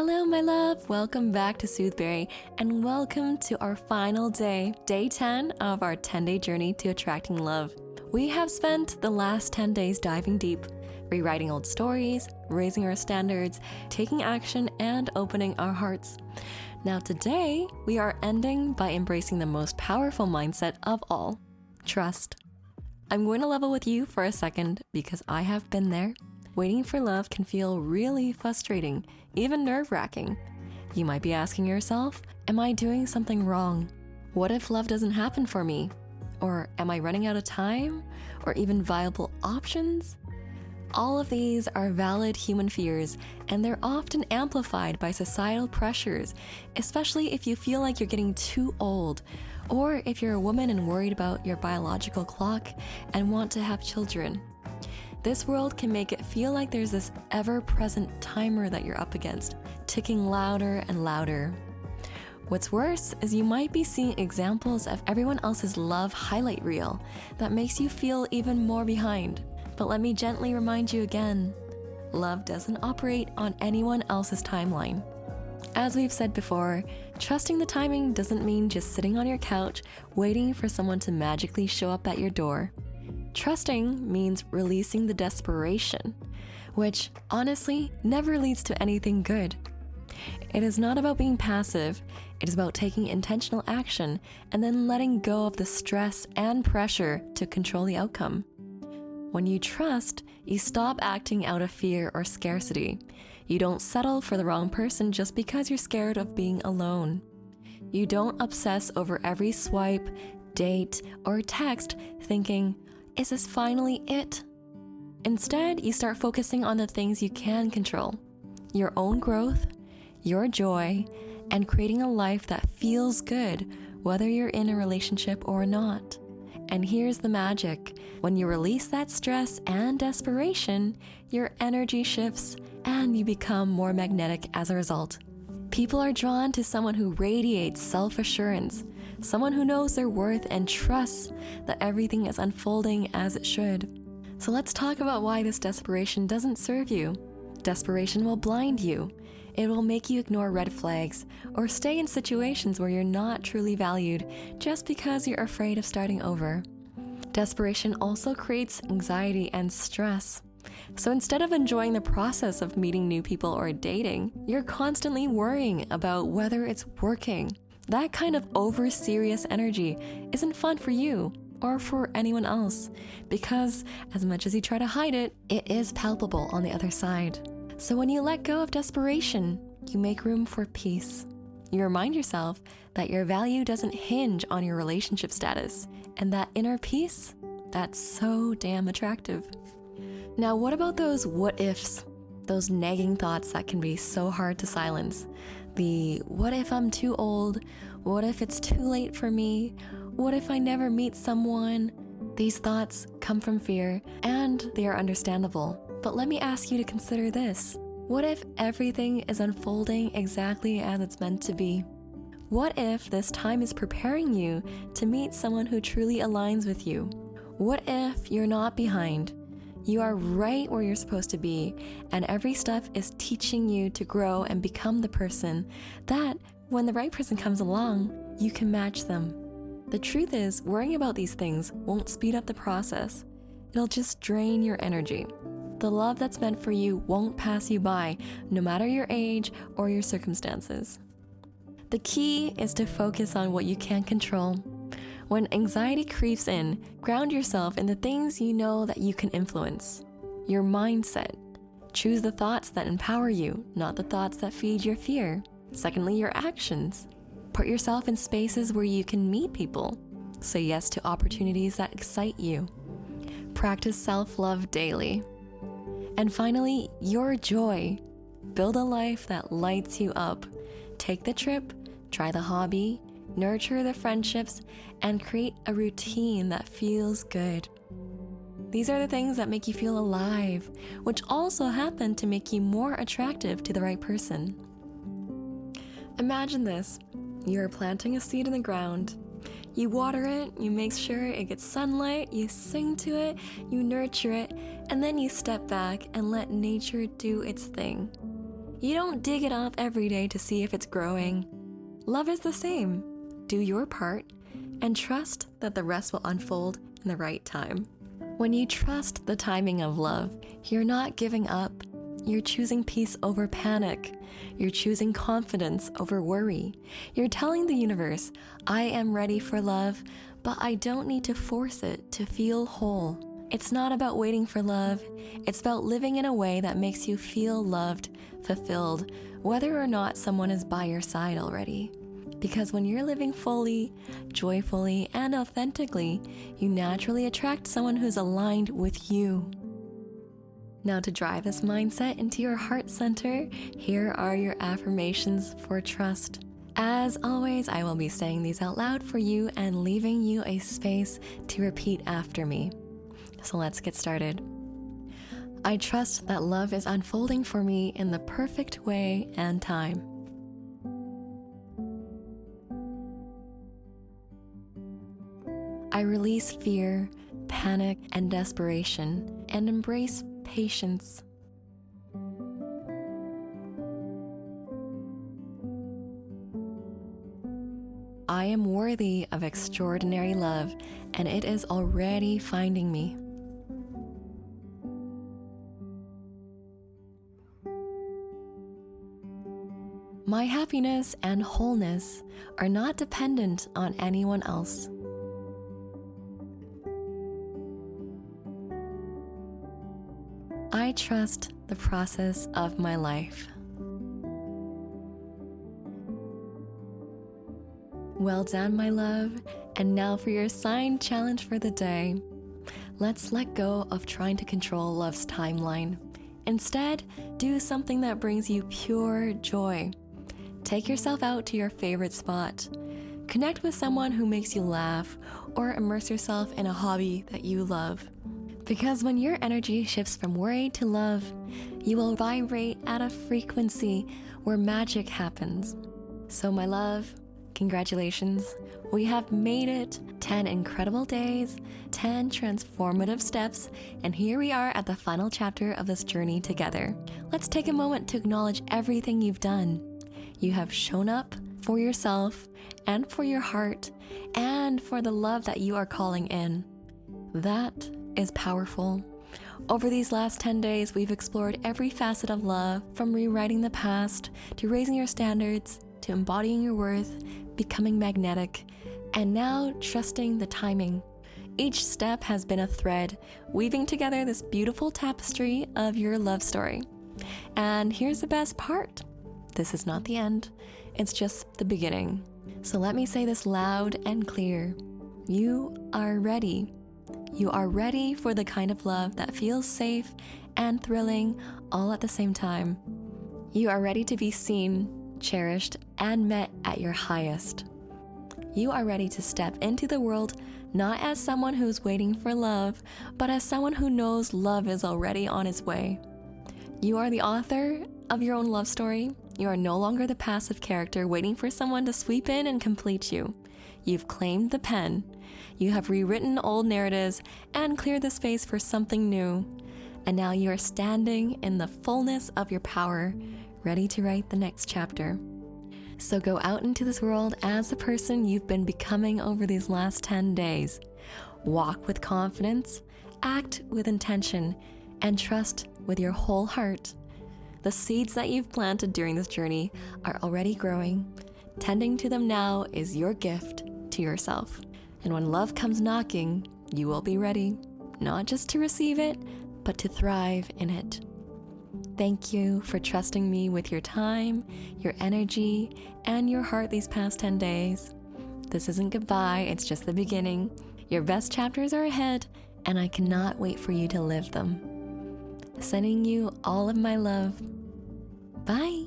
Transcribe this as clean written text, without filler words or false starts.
Hello, my love. Welcome back to Soothberry, and welcome to our final day, day 10 of our 10-day journey to attracting love. We have spent the last 10 days diving deep, rewriting old stories, raising our standards, taking action, and opening our hearts. Now today, we are ending by embracing the most powerful mindset of all, trust. I'm going to level with you for a second because I have been there. Waiting for love can feel really frustrating, even nerve-wracking. You might be asking yourself, am I doing something wrong? What if love doesn't happen for me? Or am I running out of time? Or even viable options? All of these are valid human fears, and they're often amplified by societal pressures, especially if you feel like you're getting too old, or if you're a woman and worried about your biological clock and want to have children. This world can make it feel like there's this ever-present timer that you're up against, ticking louder and louder. What's worse is you might be seeing examples of everyone else's love highlight reel that makes you feel even more behind. But let me gently remind you again, love doesn't operate on anyone else's timeline. As we've said before, trusting the timing doesn't mean just sitting on your couch waiting for someone to magically show up at your door. Trusting means releasing the desperation, which honestly never leads to anything good. It is not about being passive, it is about taking intentional action and then letting go of the stress and pressure to control the outcome. When you trust, you stop acting out of fear or scarcity. You don't settle for the wrong person just because you're scared of being alone. You don't obsess over every swipe, date, or text thinking, is this finally it? Instead, you start focusing on the things you can control, your own growth, your joy, and creating a life that feels good, whether you're in a relationship or not. And here's the magic. When you release that stress and desperation, your energy shifts and you become more magnetic as a result. People are drawn to someone who radiates self-assurance, someone who knows their worth and trusts that everything is unfolding as it should. So let's talk about why this desperation doesn't serve you. Desperation will blind you. It will make you ignore red flags or stay in situations where you're not truly valued just because you're afraid of starting over. Desperation also creates anxiety and stress. So instead of enjoying the process of meeting new people or dating, you're constantly worrying about whether it's working. That kind of over-serious energy isn't fun for you or for anyone else, because as much as you try to hide it, it is palpable on the other side. So when you let go of desperation, you make room for peace. You remind yourself that your value doesn't hinge on your relationship status, and that inner peace, that's so damn attractive. Now, what about those what ifs? Those nagging thoughts that can be so hard to silence. The what if I'm too old? What if it's too late for me? What if I never meet someone? These thoughts come from fear and they are understandable. But let me ask you to consider this. What if everything is unfolding exactly as it's meant to be? What if this time is preparing you to meet someone who truly aligns with you? What if you're not behind? You are right where you're supposed to be, and every step is teaching you to grow and become the person that, when the right person comes along, you can match them. The truth is, worrying about these things won't speed up the process. It'll just drain your energy. The love that's meant for you won't pass you by, no matter your age or your circumstances. The key is to focus on what you can control. When anxiety creeps in, ground yourself in the things you know that you can influence. Your mindset. Choose the thoughts that empower you, not the thoughts that feed your fear. Secondly, your actions. Put yourself in spaces where you can meet people. Say yes to opportunities that excite you. Practice self-love daily. And finally, your joy. Build a life that lights you up. Take the trip, try the hobby, nurture the friendships, and create a routine that feels good. These are the things that make you feel alive, which also happen to make you more attractive to the right person. Imagine this. You're planting a seed in the ground. You water it, you make sure it gets sunlight, you sing to it, you nurture it, and then you step back and let nature do its thing. You don't dig it up every day to see if it's growing. Love is the same. Do your part and trust that the rest will unfold in the right time. When you trust the timing of love, you're not giving up. You're choosing peace over panic. You're choosing confidence over worry. You're telling the universe, I am ready for love, but I don't need to force it to feel whole. It's not about waiting for love. It's about living in a way that makes you feel loved, fulfilled, whether or not someone is by your side already. Because when you're living fully, joyfully, and authentically, you naturally attract someone who's aligned with you. Now, to drive this mindset into your heart center, here are your affirmations for trust. As always, I will be saying these out loud for you and leaving you a space to repeat after me. So let's get started. I trust that love is unfolding for me in the perfect way and time. I release fear, panic, and desperation, and embrace patience. I am worthy of extraordinary love, and it is already finding me. My happiness and wholeness are not dependent on anyone else. I trust the process of my life. Well done, my love. And now for your sign challenge for the day. Let's let go of trying to control love's timeline. Instead, do something that brings you pure joy. Take yourself out to your favorite spot. Connect with someone who makes you laugh, or immerse yourself in a hobby that you love. Because when your energy shifts from worry to love, you will vibrate at a frequency where magic happens. So my love, congratulations. We have made it 10 incredible days, 10 transformative steps, and here we are at the final chapter of this journey together. Let's take a moment to acknowledge everything you've done. You have shown up for yourself and for your heart and for the love that you are calling in. That is powerful. Over these last 10 days, we've explored every facet of love, from rewriting the past, to raising your standards, to embodying your worth, becoming magnetic, and now trusting the timing. Each step has been a thread, weaving together this beautiful tapestry of your love story. And here's the best part. This is not the end. It's just the beginning. So let me say this loud and clear. You are ready. You are ready for the kind of love that feels safe and thrilling all at the same time. You are ready to be seen, cherished, and met at your highest. You are ready to step into the world not as someone who's waiting for love, but as someone who knows love is already on its way. You are the author of your own love story. You are no longer the passive character waiting for someone to sweep in and complete you. You've claimed the pen. You have rewritten old narratives and cleared the space for something new. And now you are standing in the fullness of your power, ready to write the next chapter. So go out into this world as the person you've been becoming over these last 10 days. Walk with confidence, act with intention, and trust with your whole heart. The seeds that you've planted during this journey are already growing. Tending to them now is your gift to yourself. And when love comes knocking, you will be ready, not just to receive it, but to thrive in it. Thank you for trusting me with your time, your energy, and your heart these past 10 days. This isn't goodbye, it's just the beginning. Your best chapters are ahead, and I cannot wait for you to live them. Sending you all of my love. Bye.